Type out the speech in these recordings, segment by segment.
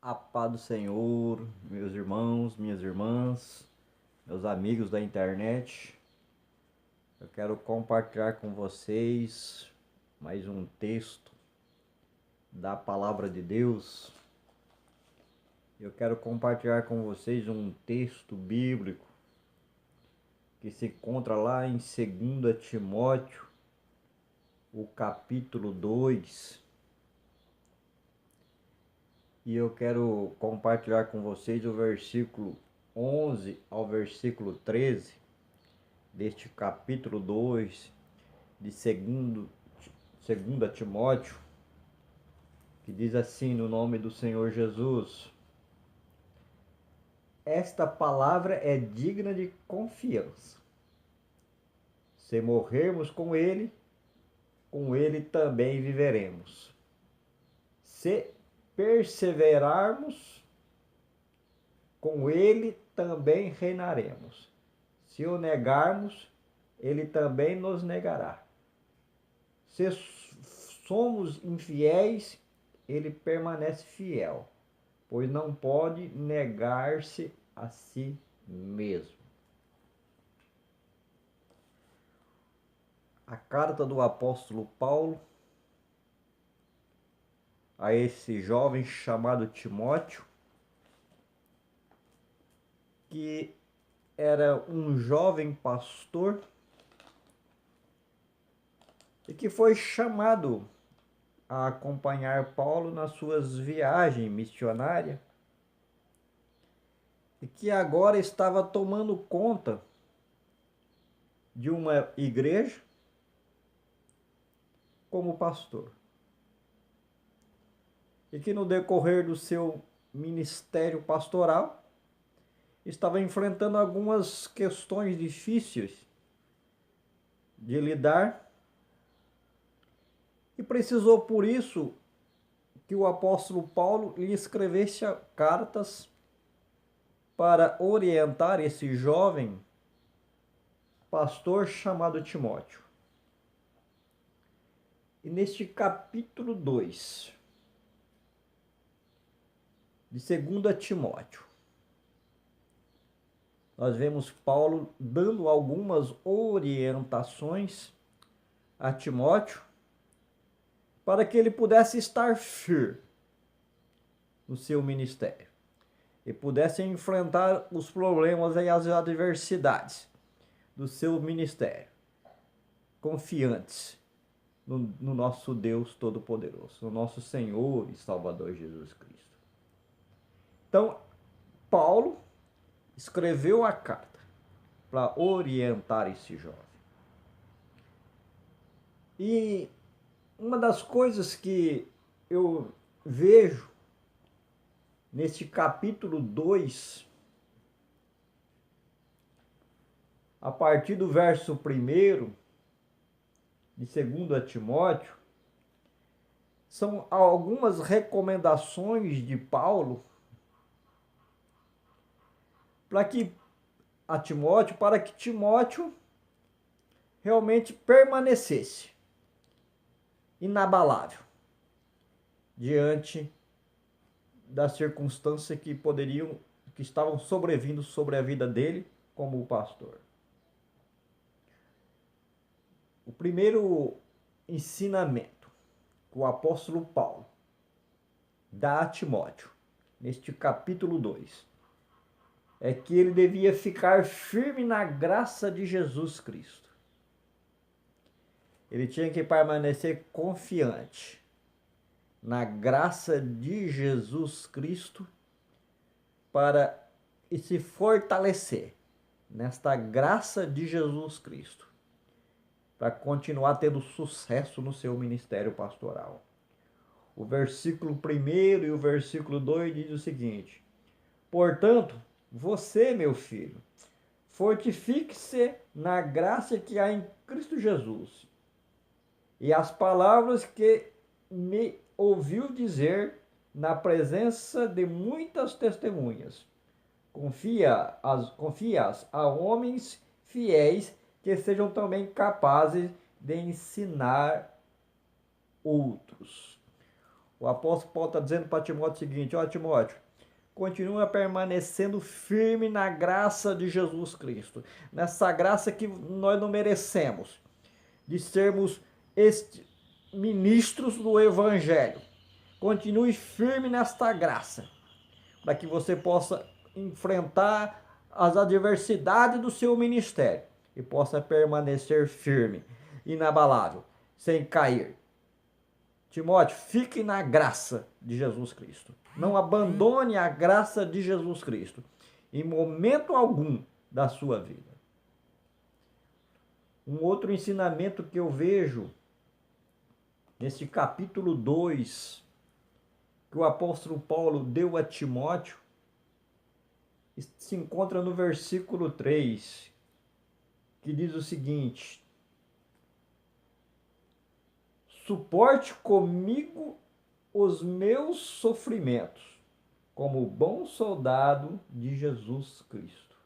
A paz do Senhor, meus irmãos, minhas irmãs, meus amigos da internet. Eu quero compartilhar com vocês mais um texto da Palavra de Deus. Eu quero compartilhar com vocês um texto bíblico que se encontra lá em 2 Timóteo, o capítulo 2. E eu quero compartilhar com vocês o versículo 11 ao versículo 13 deste capítulo 2 de 2 Timóteo, que diz assim no nome do Senhor Jesus: esta palavra é digna de confiança. Se morrermos com ele também viveremos. Se perseverarmos, com ele também reinaremos. Se o negarmos, ele também nos negará. Se somos infiéis, ele permanece fiel, pois não pode negar-se a si mesmo. A carta do apóstolo Paulo a esse jovem chamado Timóteo, que era um jovem pastor e que foi chamado a acompanhar Paulo nas suas viagens missionárias e que agora estava tomando conta de uma igreja como pastor. E que no decorrer do seu ministério pastoral estava enfrentando algumas questões difíceis de lidar e precisou por isso que o apóstolo Paulo lhe escrevesse cartas para orientar esse jovem pastor chamado Timóteo. E neste capítulo 2 de 2 Timóteo, nós vemos Paulo dando algumas orientações a Timóteo para que ele pudesse estar firme no seu ministério e pudesse enfrentar os problemas e as adversidades do seu ministério, confiantes no nosso Deus Todo-Poderoso, no nosso Senhor e Salvador Jesus Cristo. Então, Paulo escreveu a carta para orientar esse jovem. E uma das coisas que eu vejo neste capítulo 2, a partir do verso 1 de 2 Timóteo, são algumas recomendações de Paulo para que Timóteo realmente permanecesse inabalável diante das circunstâncias que estavam sobrevindo sobre a vida dele como pastor. O primeiro ensinamento que o apóstolo Paulo dá a Timóteo, neste capítulo 2, é que ele devia ficar firme na graça de Jesus Cristo. Ele tinha que permanecer confiante na graça de Jesus Cristo para se fortalecer nesta graça de Jesus Cristo, para continuar tendo sucesso no seu ministério pastoral. O versículo 1 e o versículo 2 diz o seguinte: portanto, você, meu filho, fortifique-se na graça que há em Cristo Jesus, e as palavras que me ouviu dizer na presença de muitas testemunhas. Confia-as a homens fiéis que sejam também capazes de ensinar outros. O apóstolo Paulo está dizendo para Timóteo o seguinte: ó Timóteo, continua permanecendo firme na graça de Jesus Cristo, nessa graça que nós não merecemos, de sermos ministros do Evangelho. Continue firme nesta graça, para que você possa enfrentar as adversidades do seu ministério e possa permanecer firme, inabalável, sem cair. Timóteo, fique na graça de Jesus Cristo. Não abandone a graça de Jesus Cristo em momento algum da sua vida. Um outro ensinamento que eu vejo nesse capítulo 2, que o apóstolo Paulo deu a Timóteo, se encontra no versículo 3, que diz o seguinte: suporte comigo os meus sofrimentos, como bom soldado de Jesus Cristo.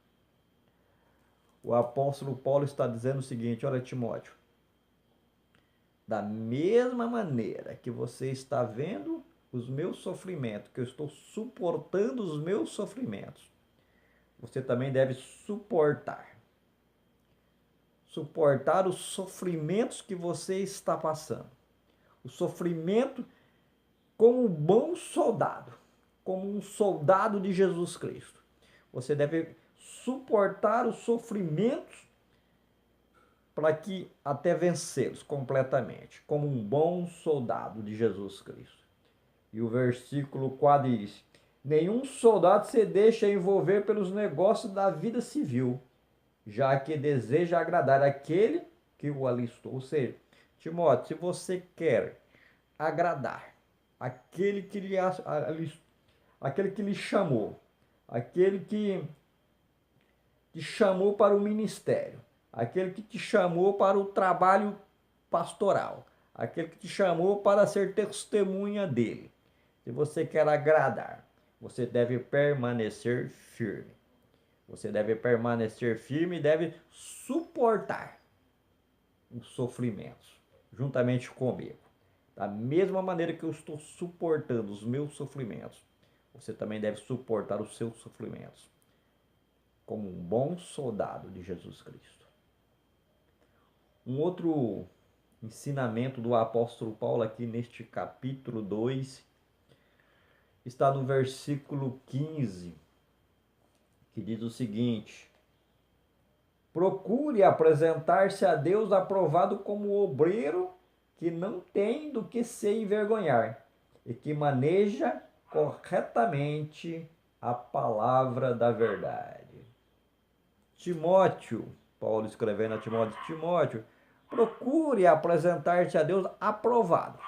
O apóstolo Paulo está dizendo o seguinte: olha, Timóteo, da mesma maneira que você está vendo os meus sofrimentos, que eu estou suportando os meus sofrimentos, você também deve suportar os sofrimentos que você está passando. O sofrimento como um bom soldado, como um soldado de Jesus Cristo. Você deve suportar os sofrimentos para que até vencê-los completamente, como um bom soldado de Jesus Cristo. E o versículo 4 diz: nenhum soldado se deixa envolver pelos negócios da vida civil, já que deseja agradar aquele que o alistou. Ou seja, Timóteo, se você quer agradar aquele que lhe chamou, aquele que te chamou para o ministério, aquele que te chamou para o trabalho pastoral, aquele que te chamou para ser testemunha dele, se você quer agradar, você deve permanecer firme. Você deve permanecer firme e deve suportar os sofrimentos juntamente comigo. Da mesma maneira que eu estou suportando os meus sofrimentos, você também deve suportar os seus sofrimentos, como um bom soldado de Jesus Cristo. Um outro ensinamento do apóstolo Paulo aqui neste capítulo 2 está no versículo 15, que diz o seguinte: procure apresentar-se a Deus aprovado como obreiro que não tem do que se envergonhar e que maneja corretamente a palavra da verdade. Timóteo, Paulo escrevendo a Timóteo: Timóteo, procure apresentar-se a Deus aprovado,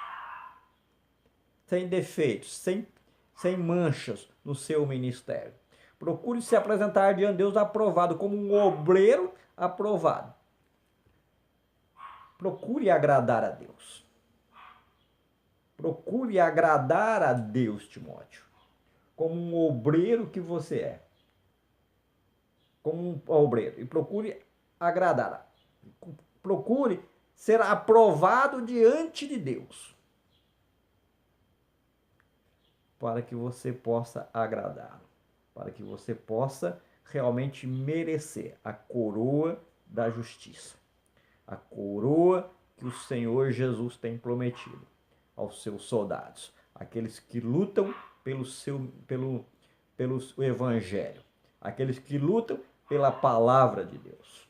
sem defeitos, sem manchas no seu ministério. Procure se apresentar diante de Deus aprovado, como um obreiro aprovado. Procure agradar a Deus. Procure agradar a Deus, Timóteo, como um obreiro que você é. Como um obreiro. E procure agradar. Procure ser aprovado diante de Deus, para que você possa agradá-lo, para que você possa realmente merecer a coroa da justiça, a coroa que o Senhor Jesus tem prometido aos seus soldados, aqueles que lutam pelo Evangelho, aqueles que lutam pela palavra de Deus.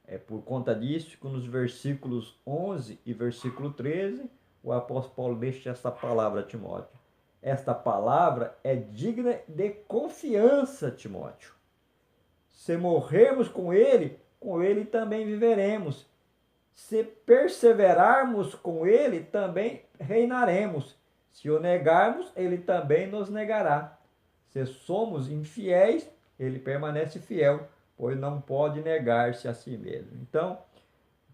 É por conta disso que nos versículos 11 e versículo 13, o apóstolo Paulo deixa essa palavra a Timóteo. Esta palavra é digna de confiança, Timóteo. Se morrermos com ele também viveremos. Se perseverarmos com ele, também reinaremos. Se o negarmos, ele também nos negará. Se somos infiéis, ele permanece fiel, pois não pode negar-se a si mesmo. Então,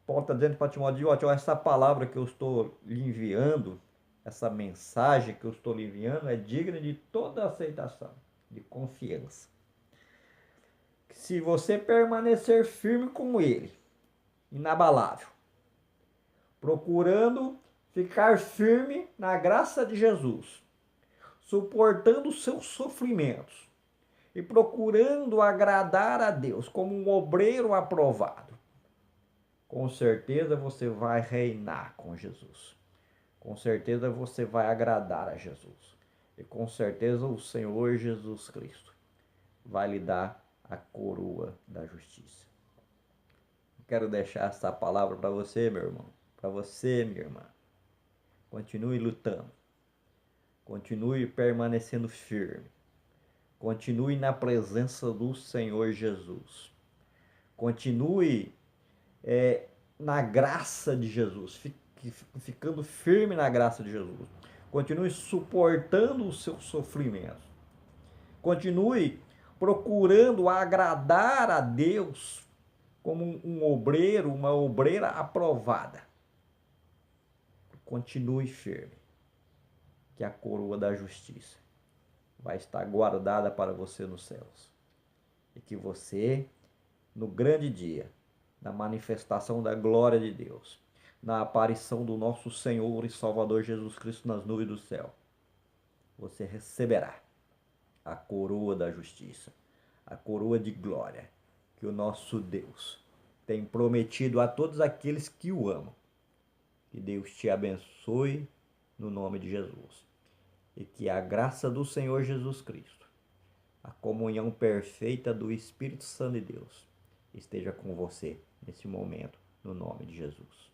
Paulo está dizendo para Timóteo: essa palavra que eu estou lhe enviando, essa mensagem que eu estou lhe enviando é digna de toda aceitação, de confiança. Se você permanecer firme com ele, inabalável, procurando ficar firme na graça de Jesus, suportando os seus sofrimentos e procurando agradar a Deus como um obreiro aprovado, com certeza você vai reinar com Jesus. Com certeza você vai agradar a Jesus. E com certeza o Senhor Jesus Cristo vai lhe dar a coroa da justiça. Quero deixar essa palavra para você, meu irmão, para você, minha irmã. Continue lutando. Continue permanecendo firme. Continue na presença do Senhor Jesus. Continue na graça de Jesus, ficando firme na graça de Jesus. Continue suportando os seus sofrimentos. Continue procurando agradar a Deus como um obreiro, uma obreira aprovada. Continue firme, que a coroa da justiça vai estar guardada para você nos céus. E que você, no grande dia, na manifestação da glória de Deus, na aparição do nosso Senhor e Salvador Jesus Cristo nas nuvens do céu, você receberá a coroa da justiça, a coroa de glória que o nosso Deus tem prometido a todos aqueles que o amam. Que Deus te abençoe no nome de Jesus. E que a graça do Senhor Jesus Cristo, a comunhão perfeita do Espírito Santo de Deus, esteja com você nesse momento, no nome de Jesus.